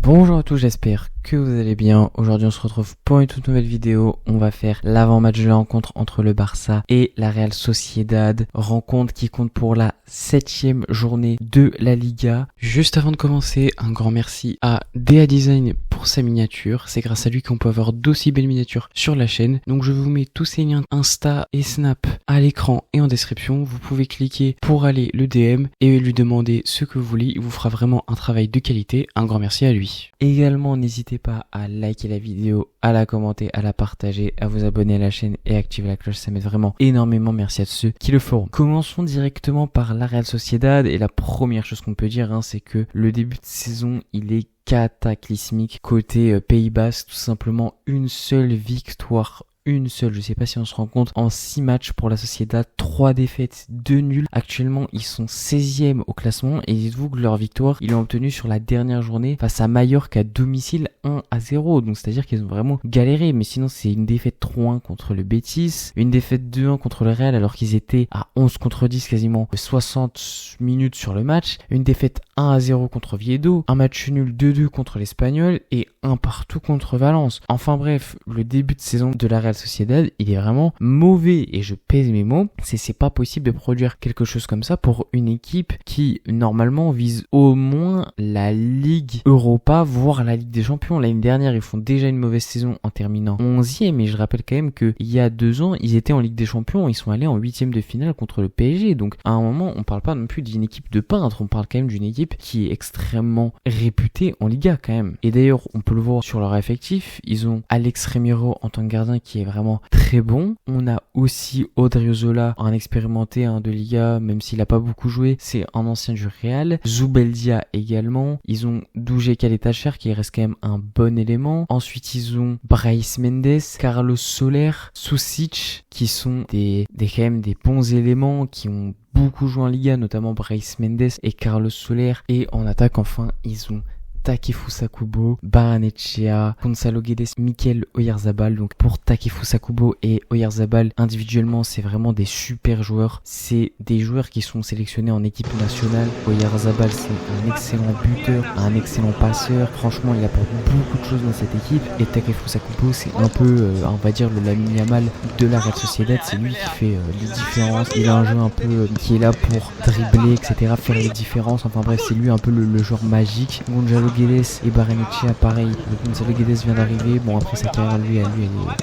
Bonjour à tous, j'espère que vous allez bien. Aujourd'hui on se retrouve pour une toute nouvelle vidéo. On va faire l'avant-match de la rencontre entre le Barça et la Real Sociedad. Rencontre qui compte pour la 7e journée de la Liga. Juste avant de commencer, un grand merci à DA Design pour sa miniature. C'est grâce à lui qu'on peut avoir d'aussi belles miniatures sur la chaîne. Donc je vous mets tous ces liens Insta et Snap à l'écran et en description. Vous pouvez cliquer pour aller le DM et lui demander ce que vous voulez. Il vous fera vraiment un travail de qualité. Un grand merci à lui. Également, n'hésitez pas à liker la vidéo, à la commenter, à la partager, à vous abonner à la chaîne et à activer la cloche. Ça m'aide vraiment énormément. Merci à ceux qui le feront. Commençons directement par la Real Sociedad. Et la première chose qu'on peut dire, c'est que le début de saison, il est cataclysmique côté Pays Basque. Tout simplement une seule victoire. Je sais pas si on se rend compte, en 6 matchs pour la Sociedad, 3 défaites, 2 nuls. Actuellement, ils sont 16e au classement et dites-vous que leur victoire, ils l'ont obtenue sur la dernière journée face à Mallorca à domicile 1-0. Donc c'est-à-dire qu'ils ont vraiment galéré, mais sinon c'est une défaite 3-1 contre le Betis, une défaite 2-1 contre le Real alors qu'ils étaient à 11 contre 10 quasiment 60 minutes sur le match, une défaite 1-0 contre Oviedo, un match nul 2-2 contre l'Espagnol et un partout contre Valence. Enfin bref, le début de saison de la Real Sociedad, il est vraiment mauvais et je pèse mes mots. C'est pas possible de produire quelque chose comme ça pour une équipe qui normalement vise au moins la Ligue Europa, voire la Ligue des Champions. L'année dernière, ils font déjà une mauvaise saison en terminant 11e et je rappelle quand même qu'il y a 2 ans, ils étaient en Ligue des Champions, ils sont allés en 8e de finale contre le PSG. Donc à un moment, on parle pas non plus d'une équipe de peintres, on parle quand même d'une équipe qui est extrêmement réputée en Liga quand même. Et d'ailleurs, on peut le voir sur leur effectif, ils ont Alex Remiro en tant que gardien qui est vraiment très bon. On a aussi Odriozola, un expérimenté de Liga, même s'il a pas beaucoup joué, c'est un ancien du Real. Zubeldia également. Ils ont Doujé Caletacher qui reste quand même un bon élément. Ensuite, ils ont Brais Mendes, Carlos Soler, Susic, qui sont quand même des bons éléments qui ont beaucoup joué en Liga, notamment Brais Mendes et Carlos Soler. Et en attaque, enfin, ils ont Takefusa Kubo, Barrenetxea, Gonzalo Guedes, Mikel Oyarzabal. Donc pour Takefusa Kubo et Oyarzabal, individuellement, c'est vraiment des super joueurs. C'est des joueurs qui sont sélectionnés en équipe nationale. Oyarzabal, c'est un excellent buteur, un excellent passeur. Franchement, il apporte beaucoup de choses dans cette équipe. Et Takefusa Kubo, c'est un peu, on va dire, le Lamine Yamal de la Real Sociedad. C'est lui qui fait les différences. Il a un jeu un peu qui est là pour dribbler, etc., faire les différences. Enfin bref, c'est lui un peu le joueur magique. Gonzalo Guedes et Barrenetxea, pareil. Gonzalo Guedes vient d'arriver. Bon, après sa carrière, lui,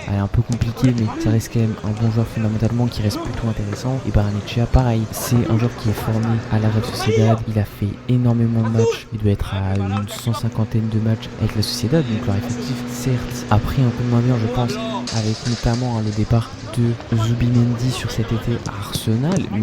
elle est un peu compliquée, mais ça reste quand même un bon joueur fondamentalement qui reste plutôt intéressant. Et Barrenetxea, pareil. C'est un joueur qui est formé à la Real Sociedad. Il a fait énormément de matchs. Il doit être à une 150aine de matchs avec la Sociedad. Donc leur effectif, certes, a pris un coup de moins bien, je pense, avec notamment le départ de Zubimendi sur cet été à Arsenal, mais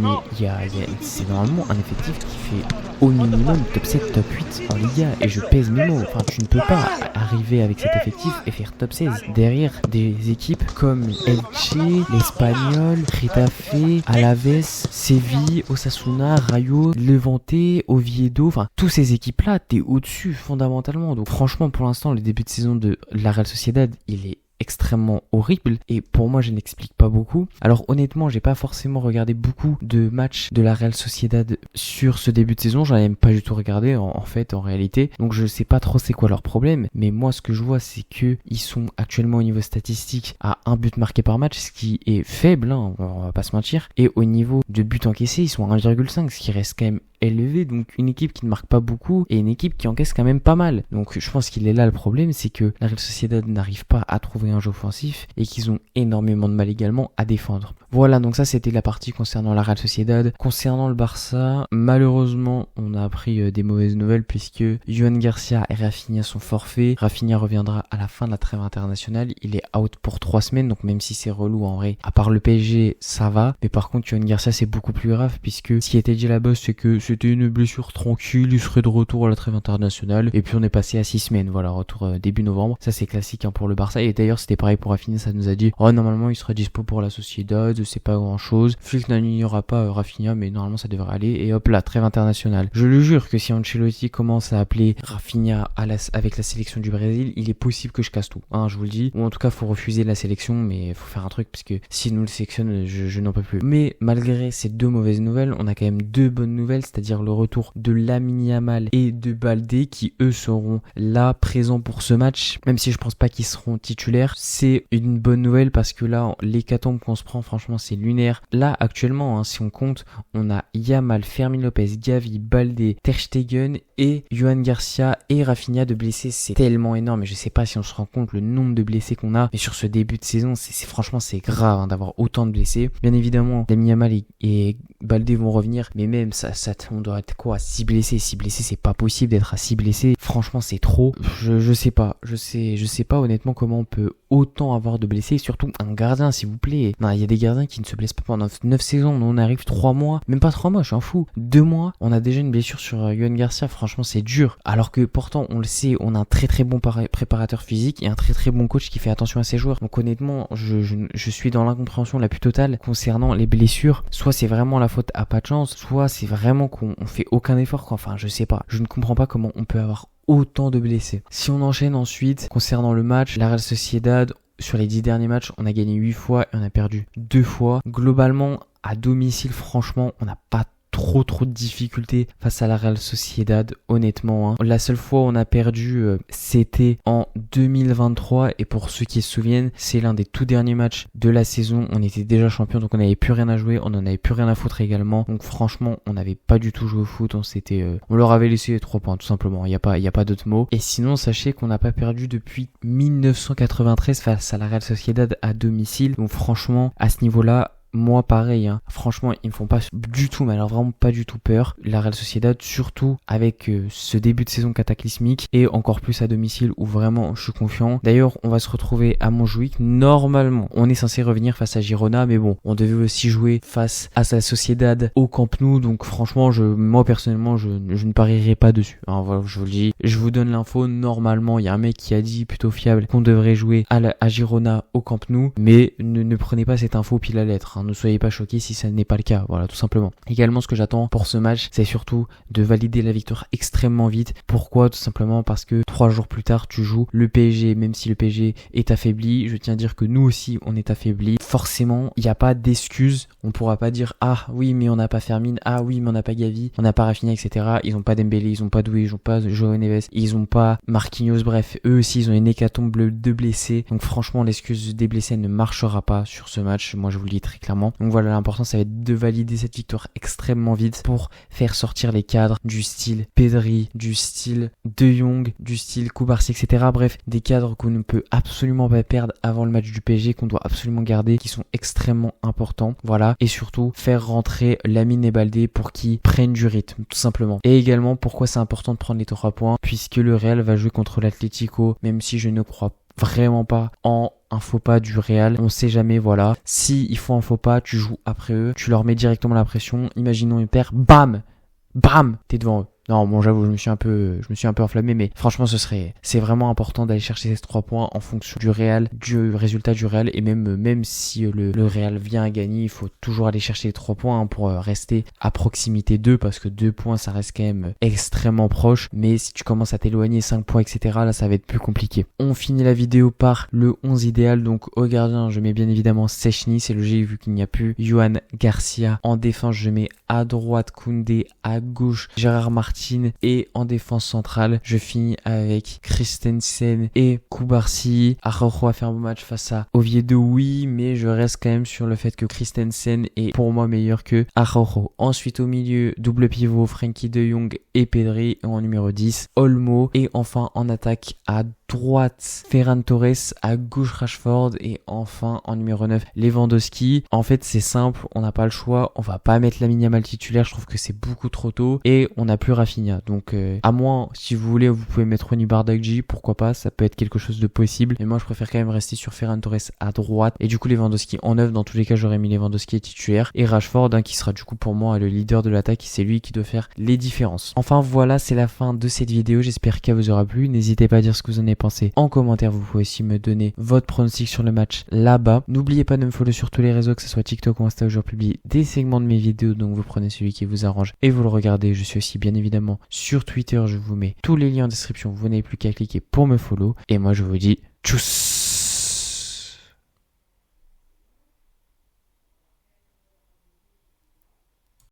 c'est normalement un effectif qui fait au minimum top 7, top 8 en Liga, et je pèse mes mots. Enfin, tu ne peux pas arriver avec cet effectif et faire top 16 derrière des équipes comme Elche, l'Espagnol, Getafe, Alaves, Séville, Osasuna, Rayo, Levante, Oviedo. Enfin, tous ces équipes-là, t'es au-dessus fondamentalement. Donc franchement, pour l'instant, le début de saison de la Real Sociedad, il est extrêmement horrible et pour moi je n'explique pas beaucoup. Alors honnêtement, j'ai pas forcément regardé beaucoup de matchs de la Real Sociedad sur ce début de saison, j'en ai même pas du tout regardé en fait en réalité, donc je sais pas trop c'est quoi leur problème, mais moi ce que je vois c'est que ils sont actuellement au niveau statistique à un but marqué par match, ce qui est faible, on va pas se mentir, et au niveau de buts encaissés ils sont à 1,5, ce qui reste quand même élevé. Donc une équipe qui ne marque pas beaucoup et une équipe qui encaisse quand même pas mal. Donc je pense qu'il est là le problème, c'est que la Real Sociedad n'arrive pas à trouver un jeu offensif et qu'ils ont énormément de mal également à défendre. Voilà, donc ça c'était la partie concernant la Real Sociedad. Concernant le Barça, malheureusement on a appris des mauvaises nouvelles puisque Johan Garcia et Rafinha sont forfaits. Rafinha reviendra à la fin de la trêve internationale, il est out pour 3 semaines, donc même si c'est relou en vrai, à part le PSG ça va, mais par contre Johan Garcia c'est beaucoup plus grave puisque ce qui était dit là-bas c'est que c'était une blessure tranquille, il serait de retour à la trêve internationale, et puis on est passé à 6 semaines, voilà, retour début novembre. Ça c'est classique pour le Barça, et d'ailleurs c'était pareil pour Rafinha, ça nous a dit oh normalement il sera dispo pour la Sociedad, c'est pas grand chose, Flick n'alignera pas Rafinha, mais normalement ça devrait aller, et hop là, trêve internationale. Je le jure que si Ancelotti commence à appeler Rafinha avec la sélection du Brésil, il est possible que je casse tout, je vous le dis, ou en tout cas faut refuser la sélection, mais faut faire un truc, parce que s'il nous le sélectionne, je n'en peux plus. Mais malgré ces 2 mauvaises nouvelles, on a quand même 2 bonnes nouvelles, c'est c'est-à-dire le retour de Lamine Yamal et de Baldé qui eux seront là présents pour ce match, même si je pense pas qu'ils seront titulaires. C'est une bonne nouvelle parce que là l'hécatombe qu'on se prend franchement c'est lunaire. Là actuellement si on compte, on a Yamal, Fermin Lopez, Gavi, Baldé, Ter Stegen et Yohan Garcia et Rafinha de blessés. C'est tellement énorme et je sais pas si on se rend compte le nombre de blessés qu'on a, mais sur ce début de saison c'est franchement c'est grave d'avoir autant de blessés. Bien évidemment Lamine Yamal et Baldé vont revenir, mais même ça on doit être quoi à 6 blessés. 6 blessés c'est pas possible d'être à 6 blessés, franchement c'est trop. Je sais pas honnêtement comment on peut autant avoir de blessés, et surtout un gardien s'il vous plaît. Non, il y a des gardiens qui ne se blessent pas pendant 9 saisons, nous on arrive 3 mois, même pas 3 mois, je suis un fou. 2 mois, on a déjà une blessure sur Yohan Garcia, franchement c'est dur. Alors que pourtant on le sait, on a un très très bon préparateur physique et un très très bon coach qui fait attention à ses joueurs. Donc honnêtement, je suis dans l'incompréhension la plus totale concernant les blessures. Soit c'est vraiment la faute à pas de chance, soit c'est vraiment qu'on fait aucun effort quoi. Enfin je sais pas, je ne comprends pas comment on peut avoir autant de blessés. Si on enchaîne ensuite concernant le match, la Real Sociedad, sur les 10 derniers matchs, on a gagné 8 fois et on a perdu 2 fois. Globalement, à domicile, franchement, on n'a pas trop de difficultés face à la Real Sociedad, honnêtement. La seule fois où on a perdu, c'était en 2023 et pour ceux qui se souviennent, c'est l'un des tout derniers matchs de la saison. On était déjà champion, donc on n'avait plus rien à jouer, on n'en avait plus rien à foutre également. Donc franchement, on n'avait pas du tout joué au foot, on leur avait laissé les 3 points tout simplement. Il y a pas d'autre mot. Et sinon, sachez qu'on n'a pas perdu depuis 1993 face à la Real Sociedad à domicile. Donc franchement, à ce niveau-là, moi pareil, franchement ils me font pas du tout, mais alors vraiment pas du tout peur. La Real Sociedad, surtout avec ce début de saison cataclysmique et encore plus à domicile où vraiment je suis confiant. D'ailleurs on va se retrouver à Montjuïc, normalement on est censé revenir face à Girona, mais bon on devait aussi jouer face à sa Sociedad au Camp Nou, donc franchement moi personnellement je ne parierai pas dessus. Alors voilà, je vous le dis, je vous donne l'info, normalement il y a un mec qui a dit plutôt fiable qu'on devrait jouer à Girona au Camp Nou, mais ne prenez pas cette info pile à lettre. Ne soyez pas choqués si ça n'est pas le cas, voilà tout simplement. Également ce que j'attends pour ce match, c'est surtout de valider la victoire extrêmement vite. Pourquoi? Tout simplement parce que 3 jours plus tard tu joues le PSG, même si le PSG est affaibli, je tiens à dire que nous aussi on est affaibli. Forcément il n'y a pas d'excuses, on pourra pas dire ah oui mais on n'a pas Fermin, ah oui mais on n'a pas Gavi, on n'a pas Rafinha, etc. Ils ont pas Dembélé, ils ont pas Doué, ils ont pas João Neves, ils ont pas Marquinhos, bref eux aussi ils ont une hécatombe de blessés. Donc franchement l'excuse des blessés ne marchera pas sur ce match, moi je vous le dis très clairement. Donc voilà, l'important ça va être de valider cette victoire extrêmement vite pour faire sortir les cadres du style Pedri, du style De Jong, du style Koubarsi, etc. Bref, des cadres qu'on ne peut absolument pas perdre avant le match du PSG, qu'on doit absolument garder, qui sont extrêmement importants. Voilà, et surtout faire rentrer Lamine et Baldé pour qu'ils prennent du rythme, tout simplement. Et également, pourquoi c'est important de prendre les 3 points, puisque le Real va jouer contre l'Atlético, même si je ne crois vraiment pas en un faux pas du Real, on sait jamais, voilà. Si ils font un faux pas, tu joues après eux, tu leur mets directement la pression, imaginons ils perdent, bam, t'es devant eux. Non, bon, j'avoue, je me suis un peu enflammé, mais franchement, c'est vraiment important d'aller chercher ces 3 points en fonction du Real, du résultat du Real, et même si le Real vient à gagner, il faut toujours aller chercher les 3 points pour rester à proximité d'eux, parce que 2 points, ça reste quand même extrêmement proche, mais si tu commences à t'éloigner 5 points, etc., là, ça va être plus compliqué. On finit la vidéo par le 11 idéal, donc au gardien, je mets bien évidemment Szczęsny, c'est logique vu qu'il n'y a plus Yohan Garcia. En défense, je mets à droite Koundé, à gauche Gérard Martin, et en défense centrale, je finis avec Christensen et Koubarsi. Araujo a fait un bon match face à Oviedo, oui, mais je reste quand même sur le fait que Christensen est pour moi meilleur que Araujo. Ensuite au milieu, double pivot, Frenkie de Jong et Pedri, et en numéro 10, Olmo, et enfin en attaque à droite Ferran Torres, à gauche Rashford, et enfin en numéro 9 Lewandowski. En fait c'est simple, on n'a pas le choix, on va pas mettre Lamine Yamal titulaire, je trouve que c'est beaucoup trop tôt, et on n'a plus Rafinha, donc à moins, si vous voulez, vous pouvez mettre Ronny Bardghji, pourquoi pas, ça peut être quelque chose de possible, mais moi je préfère quand même rester sur Ferran Torres à droite, et du coup Lewandowski en 9, dans tous les cas j'aurais mis Lewandowski titulaire, et Rashford qui sera du coup pour moi le leader de l'attaque, c'est lui qui doit faire les différences. Enfin voilà, c'est la fin de cette vidéo, j'espère qu'elle vous aura plu, n'hésitez pas à dire ce que vous en avez pensé en commentaire, vous pouvez aussi me donner votre pronostic sur le match là-bas. N'oubliez pas de me follow sur tous les réseaux, que ce soit TikTok ou Insta, où je publie des segments de mes vidéos, donc vous prenez celui qui vous arrange et vous le regardez. Je suis aussi bien évidemment sur Twitter, je vous mets tous les liens en description, vous n'avez plus qu'à cliquer pour me follow, et moi je vous dis tchuss.